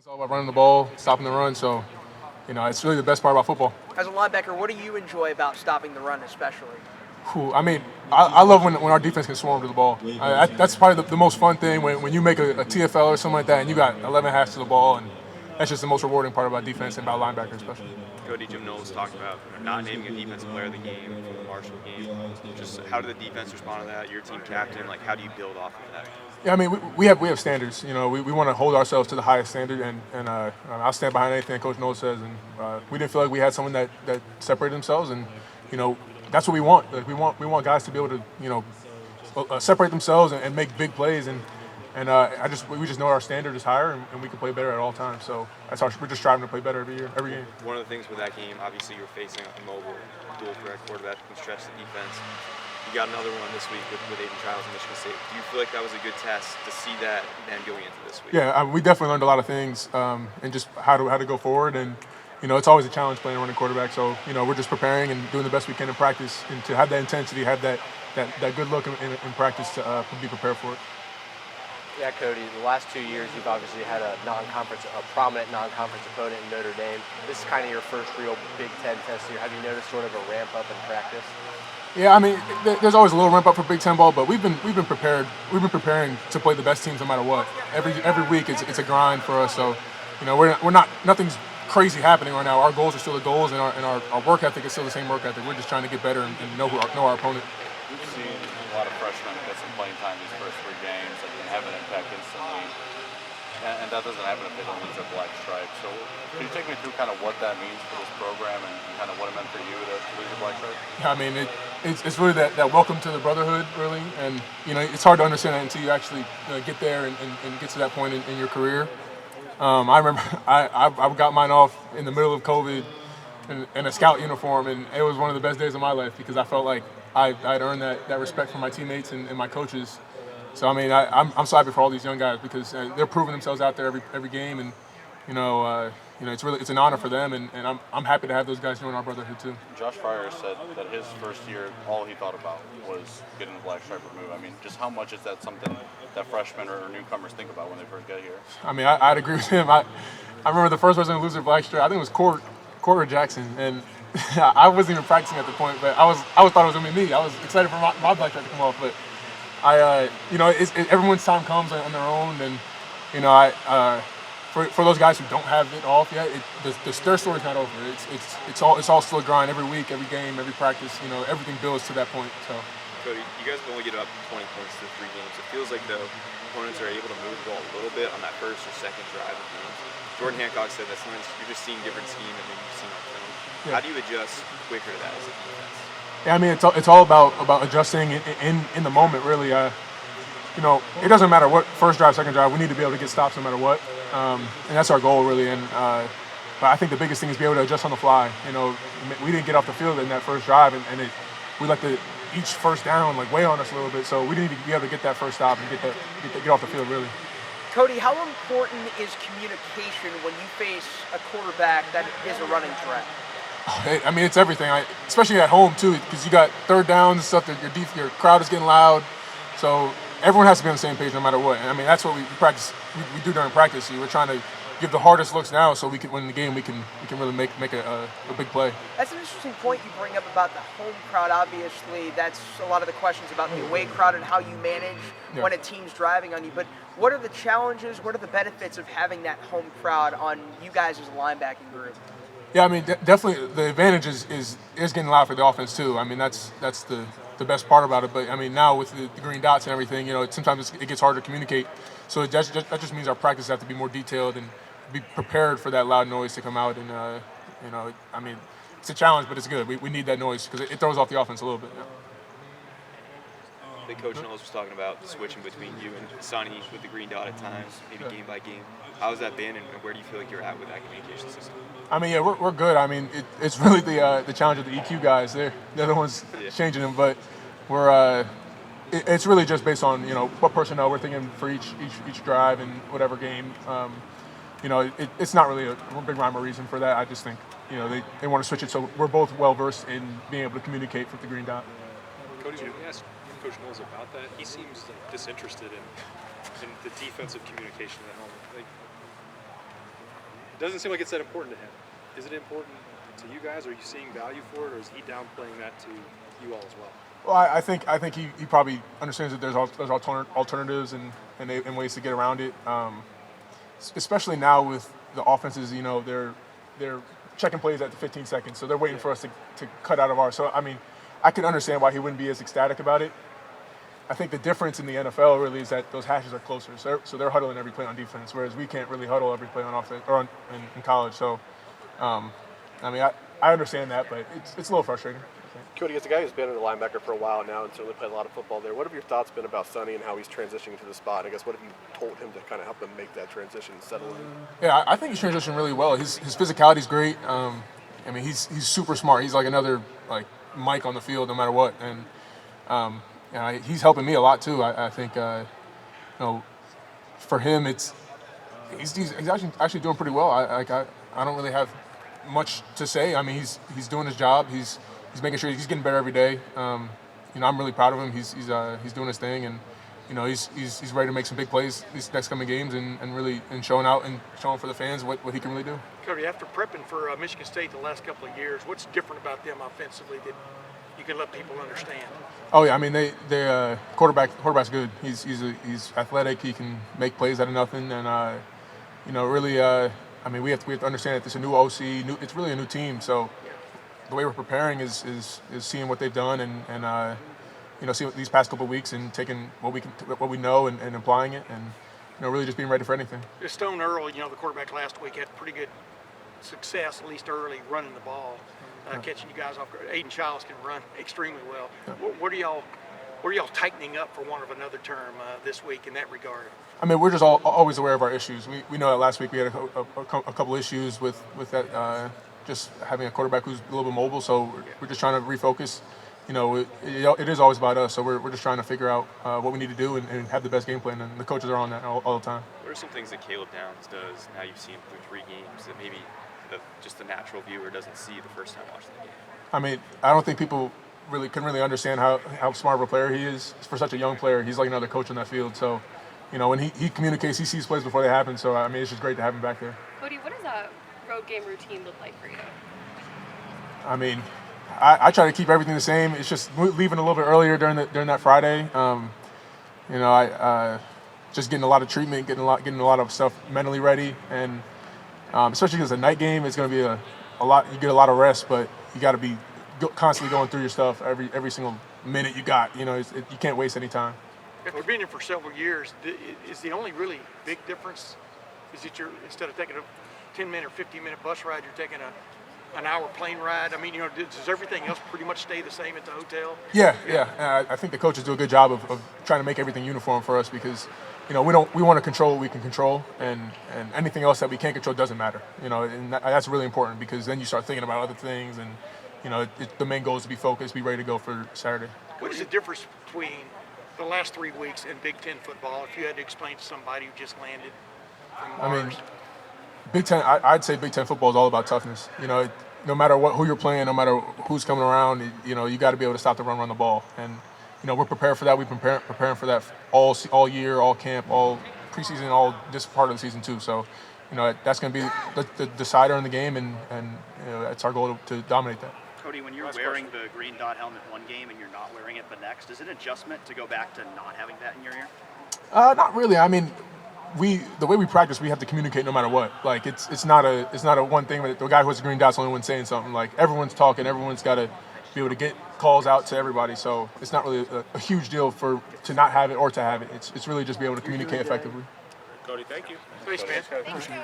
It's all about running the ball, stopping the run. So, it's really the best part about football. As a linebacker, what do you enjoy about stopping the run especially? I mean, I love when our defense can swarm to the ball. That's probably the most fun thing when you make a TFL or something like that and you got 11 halves to the ball, and that's just the most rewarding part about defense and about linebacker especially. Cody, Jim Knowles talked about not naming a defensive player of the game for the Marshall game. Just how did the defense respond to that? Your team captain, how do you build off of that? Yeah, I mean, we have standards. We want to hold ourselves to the highest standard, and I'll stand behind anything Coach Knowles says. And we didn't feel like we had someone that separated themselves, and that's what we want. We want guys to be able to separate themselves and make big plays, and we just know our standard is higher, and we can play better at all times. So we're just striving to play better every game. One of the things with that game, obviously, you're facing a mobile, dual threat quarterback who can stretch the defense. You got another one this week with Aiden Childs in Michigan State. Do you feel like that was a good test to see that then going into this week? Yeah, we definitely learned a lot of things, and just how to go forward. And it's always a challenge playing running quarterback. So we're just preparing and doing the best we can in practice, and to have that intensity, have that good look in practice to be prepared for it. Yeah, Cody, the last 2 years you've obviously had a prominent non-conference opponent in Notre Dame. This is kind of your first real Big Ten test here. Have you noticed sort of a ramp up in practice? Yeah, I mean, there's always a little ramp up for Big Ten ball, but we've been prepared. We've been preparing to play the best teams no matter what. Every week it's a grind for us. So, we're not nothing's crazy happening right now. Our goals are still the goals, and our work ethic is still the same work ethic. We're just trying to get better and know our opponent. We've seen a lot of freshmen get some playing time these first 3 games that can have an impact instantly, and that doesn't happen if they don't lose their black stripe. So can you take me through kind of what that means for this program and kind of what it meant for you to lose your black stripe? Yeah, I mean, it's really that welcome to the brotherhood, really, and it's hard to understand that until you actually get there and get to that point in your career. I remember I got mine off in the middle of COVID in a scout uniform, and it was one of the best days of my life because I felt like I'd earned that respect from my teammates and my coaches. So I mean, I'm so happy for all these young guys because they're proving themselves out there every game, and it's an honor for them, and I'm happy to have those guys join our brotherhood too. Josh Fryer said that his first year, all he thought about was getting the black stripe removed. I mean, just how much is that something that freshmen or newcomers think about when they first get here? I mean, I'd agree with him. I remember the first person to lose their black stripe. I think it was Corey Jackson, and I wasn't even practicing at the point, but I thought it was gonna be me. I was excited for my black stripe to come off, but everyone's time comes on their own, and for those guys who don't have it off yet, their story's not over. It's all still a grind every week, every game, every practice. Everything builds to that point. So, Cody, you guys only get up 20 points through 3 games. It feels like the opponents are able to move the ball a little bit on that first or second drive of games. Jordan Hancock said that sometimes you're just seeing different scheme than you've seen on film. Yeah. How do you adjust quicker to that as a defense? Yeah, I mean, it's all about adjusting in the moment, really. It doesn't matter what first drive, second drive. We need to be able to get stops no matter what, and that's our goal, really. And but I think the biggest thing is be able to adjust on the fly. We didn't get off the field in that first drive, and we let each first down weigh on us a little bit. So we need to be able to get that first stop and get off the field, really. Cody, how important is communication when you face a quarterback that is a running threat? I mean, it's everything, especially at home, too, because you got third downs and stuff, your crowd is getting loud. So everyone has to be on the same page no matter what. And I mean, that's what we practice. We do during practice. We're trying to give the hardest looks now so we can win the game. We can really make a big play. That's an interesting point you bring up about the home crowd. Obviously, that's a lot of the questions about the away crowd and how you manage when a team's driving on you. But what are the challenges? What are the benefits of having that home crowd on you guys as a linebacking group? Yeah, I mean, definitely the advantage is getting loud for the offense too. I mean, that's the best part about it. But I mean, now with the green dots and everything, sometimes it gets harder to communicate. So that just means our practice have to be more detailed and be prepared for that loud noise to come out. And I mean, it's a challenge, but it's good. We need that noise because it throws off the offense a little bit. Yeah. I think Coach Knowles was talking about switching between you and Sonny with the green dot at times, maybe game by game. How has that been, and where do you feel like you're at with that communication system? I mean, yeah, we're good. I mean, it's really the challenge of the EQ guys. They're the ones changing them, but it's really just based on what personnel we're thinking for each drive and whatever game. It's not really a big rhyme or reason for that. I just think they want to switch it so we're both well versed in being able to communicate with the green dot. Cody, when you asked Coach Knowles about that, he seems disinterested in the defensive communication at home. It doesn't seem like it's that important to him. Is it important to you guys? Are you seeing value for it, or is he downplaying that to you all as well? Well, I think he probably understands that there's alternatives and ways to get around it. Especially now with the offenses, they're checking plays at the 15 seconds, so they're waiting for us to cut out of ours. So I mean, I can understand why he wouldn't be as ecstatic about it. I think the difference in the NFL really is that those hashes are closer, so they're huddling every play on defense, whereas we can't really huddle every play on offense or in college. So, I mean, I understand that, but it's a little frustrating. Cody, as a guy who's been a linebacker for a while now and certainly played a lot of football there, what have your thoughts been about Sonny and how he's transitioning to the spot? I guess what have you told him to kind of help him make that transition and settle in? Yeah, I think he's transitioned really well. His physicality is great. I mean, he's super smart. He's like another Mike on the field, no matter what. And he's helping me a lot too. I think for him, he's actually doing pretty well. I don't really have much to say. I mean, he's doing his job. He's making sure he's getting better every day. I'm really proud of him. He's doing his thing, and he's ready to make some big plays these next coming games and really showing out and showing for the fans what he can really do. Cody, after prepping for Michigan State the last couple of years, what's different about them offensively that you can let people understand? Oh yeah, I mean they quarterback's good. He's athletic. He can make plays out of nothing, and really. I mean, we have to understand that it's a new OC. It's really a new team, so the way we're preparing is seeing what they've done and see these past couple of weeks and taking what we know and applying it and really just being ready for anything. Stone Earl, the quarterback last week, had pretty good success, at least early, running the ball, catching you guys off guard. Aiden Childs can run extremely well. Yeah. What are y'all tightening up, for want of another term, this week in that regard? I mean, we're just always aware of our issues. We know that last week we had a couple issues with that, just having a quarterback who's a little bit mobile. So we're just trying to refocus. It is always about us. So we're just trying to figure out what we need to do and have the best game plan. And the coaches are on that all the time. What are some things that Caleb Downs does now you've seen him through 3 games that maybe just the natural viewer doesn't see the first time watching the game? I mean, I don't think people can really understand how smart of a player he is for such a young player. He's like another coach on that field. So, when he communicates, he sees plays before they happen. So, I mean, it's just great to have him back there. Cody, what does a road game routine look like for you? I mean, I try to keep everything the same. It's just leaving a little bit earlier during that Friday. Just getting a lot of treatment, getting a lot of stuff mentally ready, and especially because it's a night game, it's going to be a lot. You get a lot of rest, but you got to be constantly going through your stuff every single minute you got. You can't waste any time. After being here for several years, is the only really big difference is that you're, instead of taking a 10-minute or 15-minute bus ride, you're taking an hour plane ride? I mean, does everything else pretty much stay the same at the hotel? Yeah. I think the coaches do a good job of trying to make everything uniform for us because, we want to control what we can control, and anything else that we can't control doesn't matter. And that's really important because then you start thinking about other things, and the main goal is to be focused, be ready to go for Saturday. What is the difference between the last 3 weeks in Big Ten football, if you had to explain to somebody who just landed from Mars? I mean, Big Ten. I'd say Big Ten football is all about toughness. No matter who you're playing, no matter who's coming around, you got to be able to stop the run the ball. And we're prepared for that. We've been preparing for that all year, all camp, all preseason, all this part of the season too. So, that's going to be the decider in the game, and it's our goal to dominate that. Cody, when you're wearing the green dot helmet one game and you're not wearing it the next, is it an adjustment to go back to not having that in your ear? Not really. I mean, the way we practice, we have to communicate no matter what. Like it's not a one thing. But the guy who has the green dot's the only one saying something. Like everyone's talking, everyone's got to be able to get calls out to everybody. So it's not really a huge deal to not have it or to have it. It's really just be able to communicate effectively. Cody, thank you. Thanks, man. Thanks, Cody.